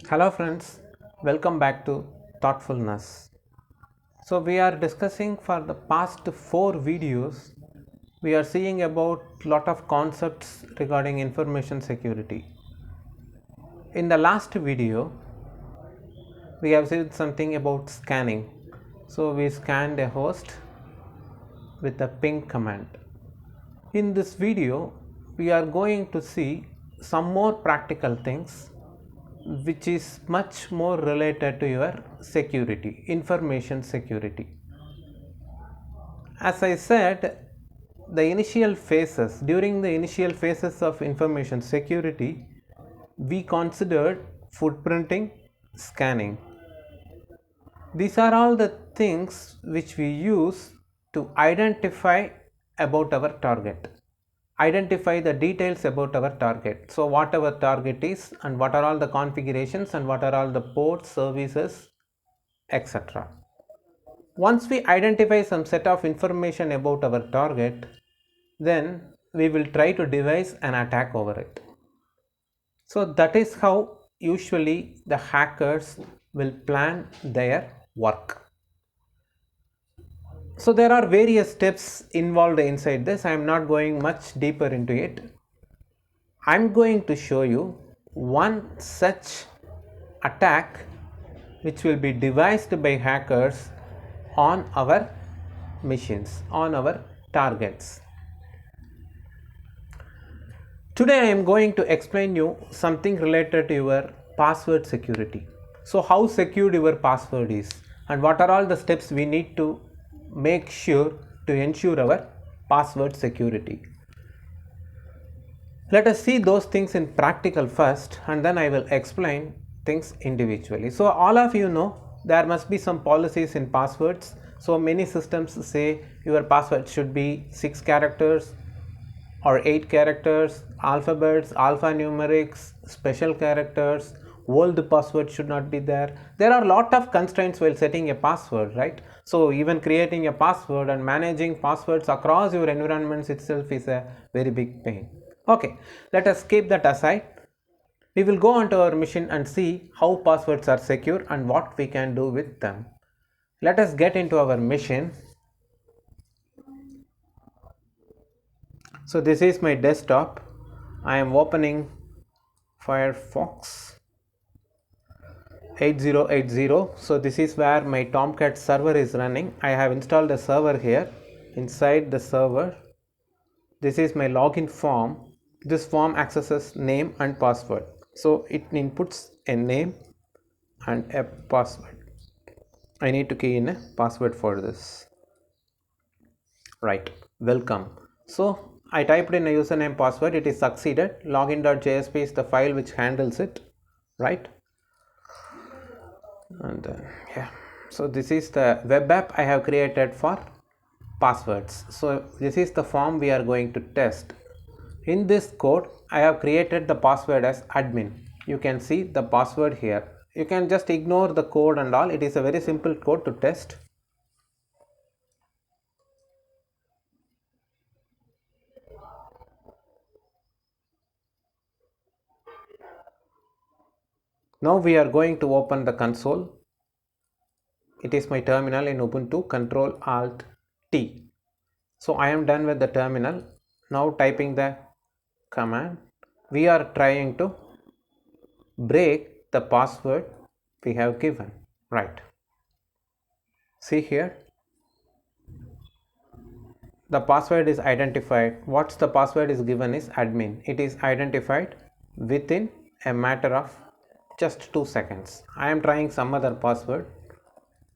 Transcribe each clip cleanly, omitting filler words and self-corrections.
Hello friends, welcome back to Thoughtfulness. So we are discussing for the past 4 videos, we are seeing about lot of concepts regarding information security. In the last video, we have said something about scanning. So we scanned a host with a ping command. In this video, we are going to see some more practical things which is much more related to your security, information security. As I said, during the initial phases of information security, we considered footprinting, scanning. These are all the things which we use to identify about our target. Identify the details about our target. So what our target is and what are all the configurations and what are all the ports, services, etc. Once we identify some set of information about our target, then we will try to devise an attack over it. So that is how usually the hackers will plan their work. So there are various steps involved inside this. I am not going much deeper into it. I am going to show you one such attack which will be devised by hackers on our machines, on our targets. Today I am going to explain you something related to your password security. So how secure your password is and what are all the steps we need to make sure to ensure our password security. Let us see those things in practical first and then I will explain things individually. So all of you know there must be some policies in passwords. So many systems say your password should be 6 characters or 8 characters, alphabets, alphanumerics, special characters, old password should not be there. There are a lot of constraints while setting a password, right? So even creating a password and managing passwords across your environments itself is a very big pain. Okay, let us keep that aside. We will go onto our machine and see how passwords are secure and what we can do with them. Let us get into our machine. So this is my desktop. I am opening Firefox 8080. So this is where my Tomcat server is running. I have installed a server here. Inside the server, this is my login form. This form accesses name and password. So it inputs a name and a password. I need to key in a password for this. Right, welcome. So I typed in a username password, it is succeeded. Login.jsp is the file which handles it, right? And yeah, so this is the web app I have created for passwords. So this is the form we are going to test. In this code I have created the password as admin. You can see the password here. You can just ignore the code and all. It is a very simple code to test. Now we are going to open the console. It is my terminal in Ubuntu, Control Alt T. So I am done with the terminal. Now typing the command, we are trying to break the password we have given, right? See here, the password is identified. What's the password is given is admin. It is identified within a matter of just 2 seconds. I am trying some other password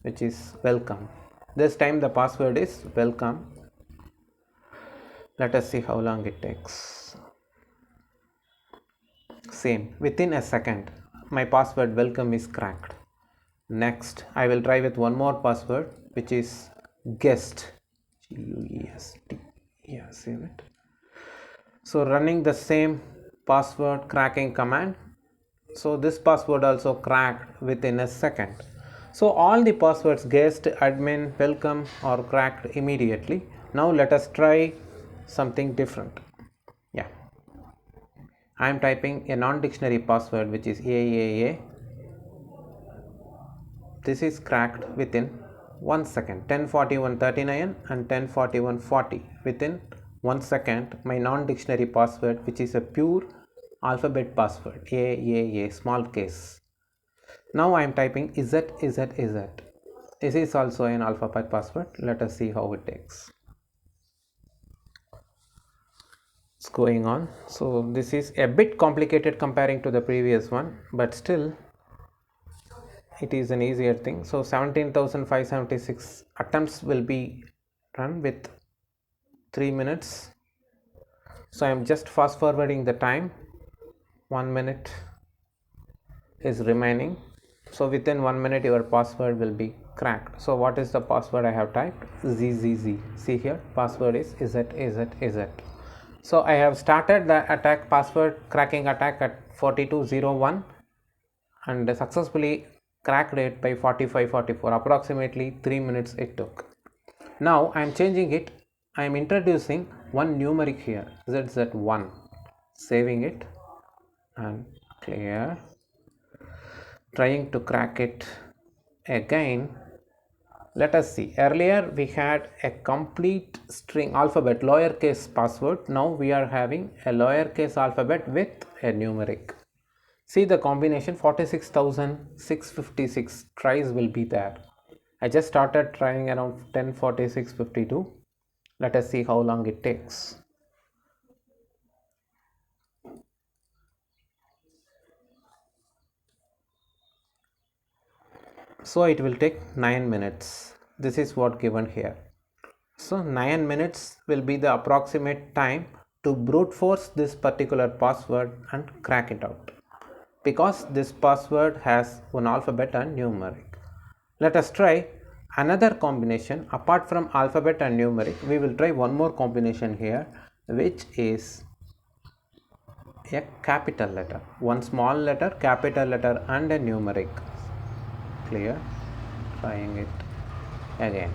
which is welcome. This time the password is welcome. Let us see how long it takes. Same, within a second my password welcome is cracked. Next I will try with one more password which is guest, G-U-E-S-T. Yeah, save it. So running the same password cracking command, so this password also cracked within a second. So all the passwords guest, admin, welcome are cracked immediately. Now let us try something different. Yeah, I am typing a non-dictionary password which is AAA this is cracked within 1 second. 10:41:39 and 10:41:40. Within 1 second, my non-dictionary password, which is a pure alphabet password, A, small case. Now I am typing Z. This is also an alphabet password. Let us see how it takes. It's going on. So this is a bit complicated comparing to the previous one, but still it is an easier thing. So 17,576 attempts will be run with 3 minutes. So I am just fast forwarding the time. 1 minute is remaining. So within 1 minute your password will be cracked. So what is the password I have typed? ZZZ. See here, password is Z. So I have started the attack, password cracking attack at 42:01 and successfully cracked it by 45:44. Approximately 3 minutes it took. Now I am changing it. I am introducing one numeric here, ZZ1. Saving it and clear. Trying to crack it again. Let us see. Earlier we had a complete string alphabet lowercase password. Now we are having a lowercase alphabet with a numeric. See the combination, 46,656 tries will be there. I just started trying around 10:46:52. Let us see how long it takes. So it will take 9 minutes. This is what given here. So 9 minutes will be the approximate time to brute force this particular password and crack it out, because this password has one alphabet and numeric. Let us try another combination apart from alphabet and numeric. We will try one more combination here, which is a capital letter, one small letter, capital letter and a numeric. Clear. Trying it again.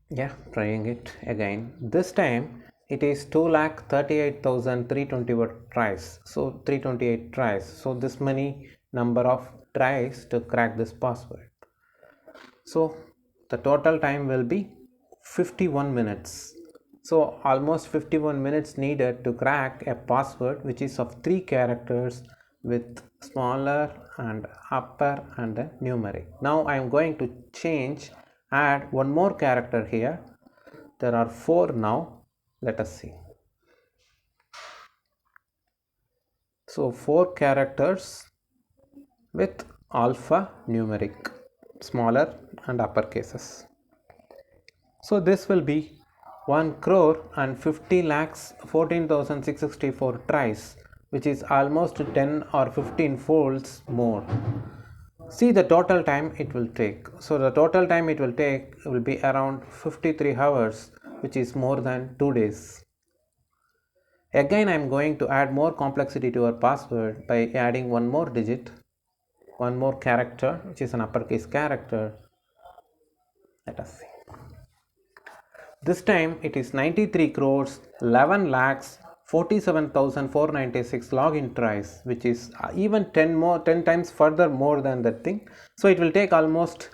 Yeah, trying it again. This time it is 2,38,320 tries. So 328 tries. So this many number of tries to crack this password. So the total time will be 51 minutes. So almost 51 minutes needed to crack a password which is of 3 characters with smaller and upper and a numeric. Now I am going to add one more character here. There are 4 now. Let us see. So 4 characters with alphanumeric, smaller and upper cases. So this will be 1,50,14,664 tries, which is almost 10 or 15 folds more. See the total time it will take. So the total time it will take will be around 53 hours, which is more than 2 days. Again I am going to add more complexity to our password by adding one more digit, one more character, which is an uppercase character. Let us see. This time it is 93 crores 11 lakhs 47,496 login tries, which is even 10 times further more than that thing. So it will take almost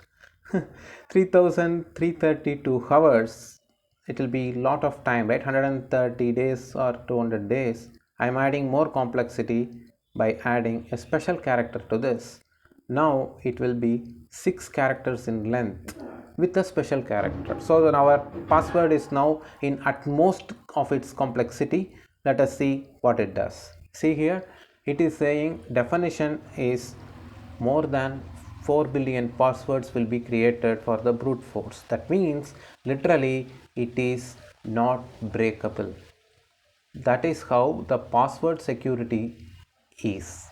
3,332 hours. It will be lot of time, right? 130 days or 200 days. I am adding more complexity by adding a special character to this. Now it will be 6 characters in length with a special character. So our password is now in utmost of its complexity. Let us see what it does. See here, it is saying definition is more than 4 billion passwords will be created for the brute force. That means literally it is not breakable. That is how the password security is.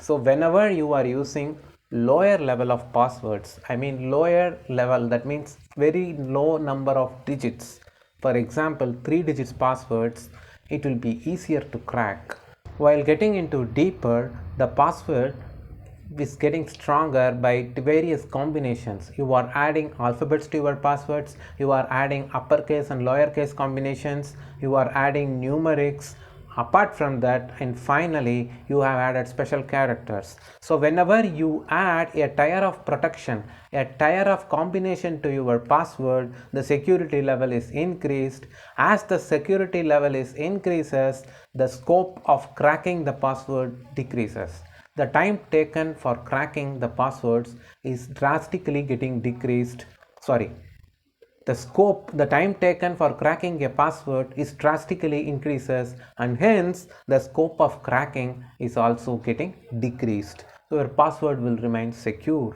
So whenever you are using lower level of passwords, I mean lower level, that means very low number of digits. For example, 3 digits passwords, it will be easier to crack. While getting into deeper, the password is getting stronger by various combinations. You are adding alphabets to your passwords, you are adding uppercase and lowercase combinations, you are adding numerics. Apart from that, and finally you have added special characters. So whenever you add a tier of protection, a tier of combination to your password, the security level is increased. As the security level is increases, the scope of cracking the password decreases. The time taken for cracking the passwords is drastically getting decreased. The time taken for cracking a password is drastically increases, and hence the scope of cracking is also getting decreased. So your password will remain secure.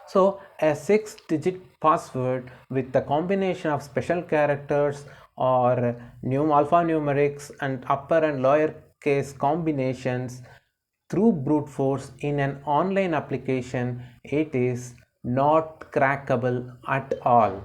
So a 6-digit password with the combination of special characters or alphanumerics and upper and lower case combinations through brute force in an online application, it is not crackable at all.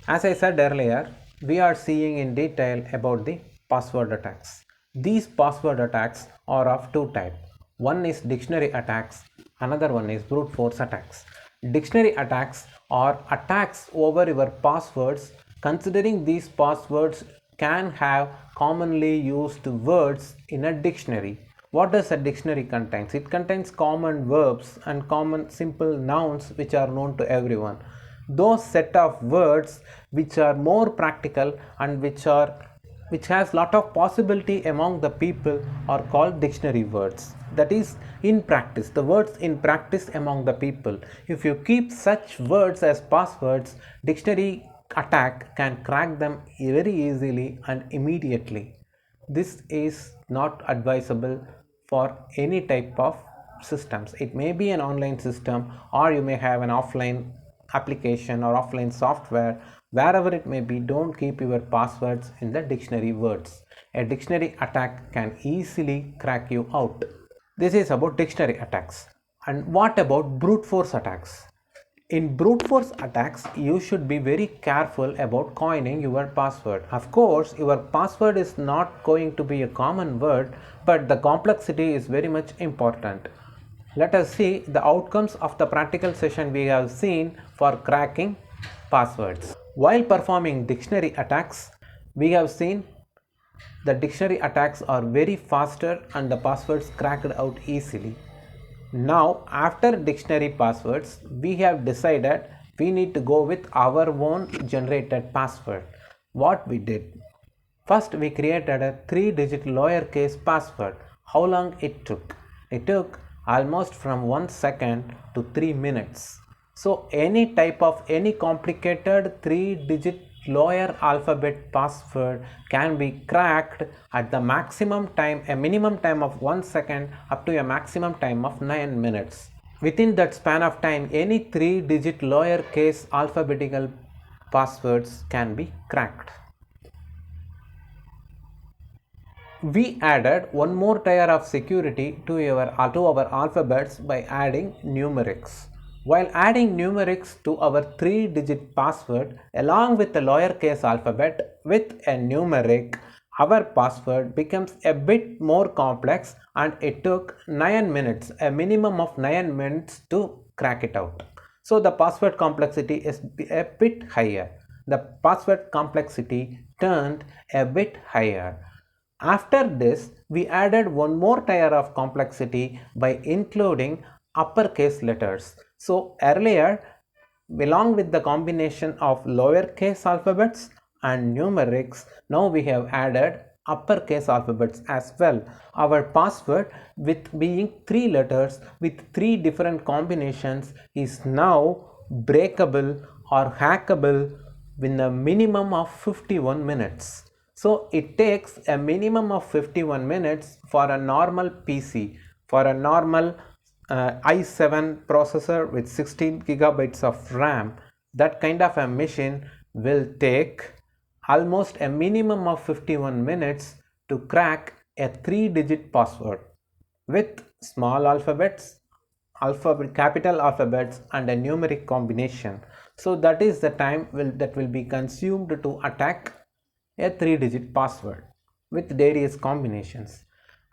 As I said earlier, we are seeing in detail about the password attacks. These password attacks are of two types. One is dictionary attacks, another one is brute force attacks. Dictionary attacks are attacks over your passwords, considering these passwords can have commonly used words in a dictionary. What does a dictionary contains? It contains common verbs and common simple nouns which are known to everyone. Those set of words which are more practical and which has lot of possibility among the people are called dictionary words. That is, in practice, the words in practice among the people. If you keep such words as passwords, dictionary attack can crack them very easily and immediately. This is not advisable for any type of systems. It may be an online system, or you may have an offline application or offline software. Wherever it may be, don't keep your passwords in the dictionary words. A dictionary attack can easily crack you out. This is about dictionary attacks. And what about brute force attacks? In brute force attacks, you should be very careful about coining your password. Of course, your password is not going to be a common word, but the complexity is very much important. Let us see the outcomes of the practical session we have seen for cracking passwords. While performing dictionary attacks, we have seen the dictionary attacks are very faster and the passwords cracked out easily. Now, after dictionary passwords, we have decided we need to go with our own generated password. What we did? First, we created a 3-digit lowercase password. How long it took? It took almost from 1 second to 3 minutes. So any complicated 3-digit lower alphabet password can be cracked at the a minimum time of 1 second up to a maximum time of 9 minutes. Within that span of time, any 3-digit lowercase alphabetical passwords can be cracked. We added one more tier of security to our alphabets by adding numerics. While adding numerics to our 3-digit password along with the lowercase alphabet with a numeric, our password becomes a bit more complex, and it took 9 minutes, a minimum of 9 minutes to crack it out. So the password complexity is a bit higher. The password complexity turned a bit higher. After this, we added one more tier of complexity by including uppercase letters. So earlier, along with the combination of lowercase alphabets and numerics, now we have added uppercase alphabets as well. Our password, with being 3 letters with 3 different combinations, is now breakable or hackable in a minimum of 51 minutes. So it takes a minimum of 51 minutes for a normal PC, for a normal i7 processor with 16 gigabytes of RAM. That kind of a machine will take almost a minimum of 51 minutes to crack a 3-digit password with small alphabets, capital alphabets, and a numeric combination. So that is the time that will be consumed to attack a 3-digit password with various combinations.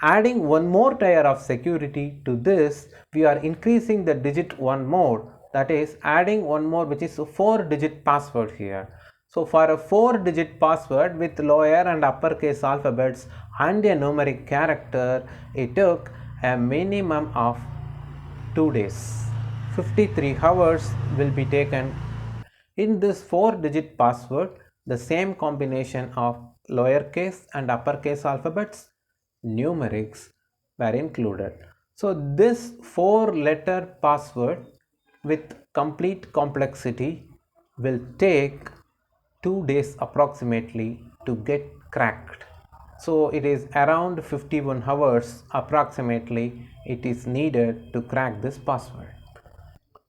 Adding one more tier of security to this, we are increasing the digit one more, that is adding one more, which is a 4-digit password here. So for a 4-digit password with lower and uppercase alphabets and a numeric character, it took a minimum of 2 days. 53 hours will be taken. In this 4-digit password, the same combination of lowercase and uppercase alphabets, numerics were included. So this 4-letter password with complete complexity will take 2 days approximately to get cracked. So it is around 51 hours approximately it is needed to crack this password.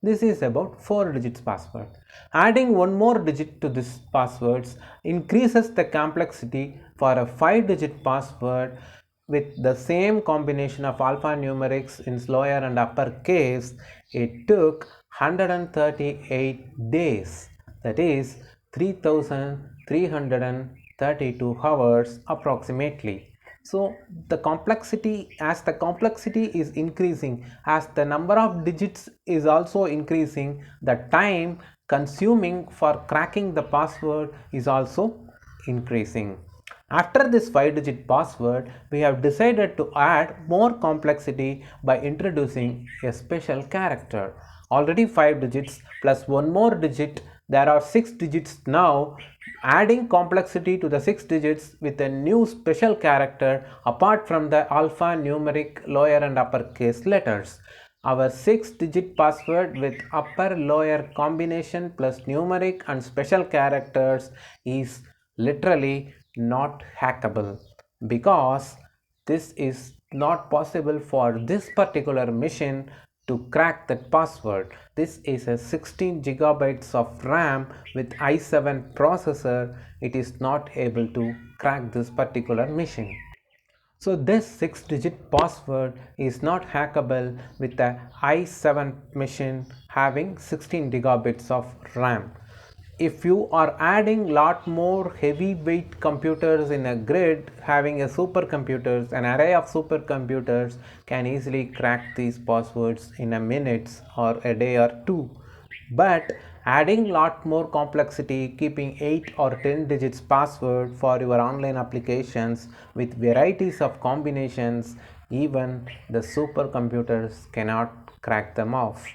This is about 4 digits password. Adding one more digit to this passwords increases the complexity for a 5-digit password with the same combination of alphanumerics in lower and uppercase. It took 138 days, that is 3332 hours approximately. So the complexity, as the complexity is increasing, as the number of digits is also increasing, the time consuming for cracking the password is also increasing. After this 5-digit password, we have decided to add more complexity by introducing a special character. Already 5 digits plus one more digit, there are 6 digits now. Adding complexity to the 6 digits with a new special character apart from the alphanumeric lower and uppercase letters. Our 6-digit password with upper lower combination plus numeric and special characters is literally not hackable, because this is not possible for this particular machine to crack that password. This is a 16 gigabytes of RAM with i7 processor. It is not able to crack this particular machine. So this 6-digit password is not hackable with the i7 machine having 16 gigabits of RAM. If you are adding lot more heavyweight computers in a grid, having a supercomputers, an array of supercomputers can easily crack these passwords in a minute or a day or two. But adding lot more complexity, keeping 8 or 10 digits password for your online applications with varieties of combinations, even the supercomputers cannot crack them off.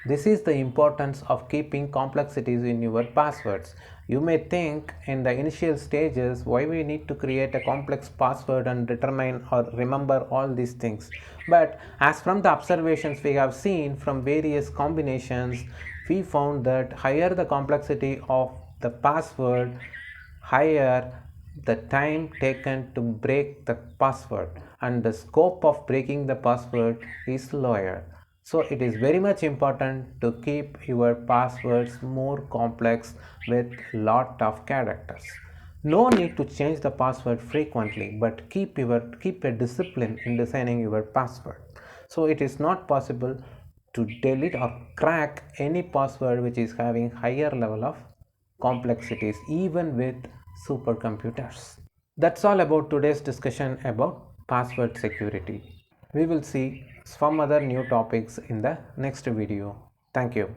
This is the importance of keeping complexities in your passwords. You may think in the initial stages why we need to create a complex password and determine or remember all these things. But as from the observations we have seen from various combinations, we found that higher the complexity of the password, higher the time taken to break the password, and the scope of breaking the password is lower. So it is very much important to keep your passwords more complex with lot of characters. No need to change the password frequently, but keep a discipline in designing your password. So it is not possible to delete or crack any password which is having higher level of complexities even with supercomputers. That's all about today's discussion about password security. We will see some other new topics in the next video. Thank you.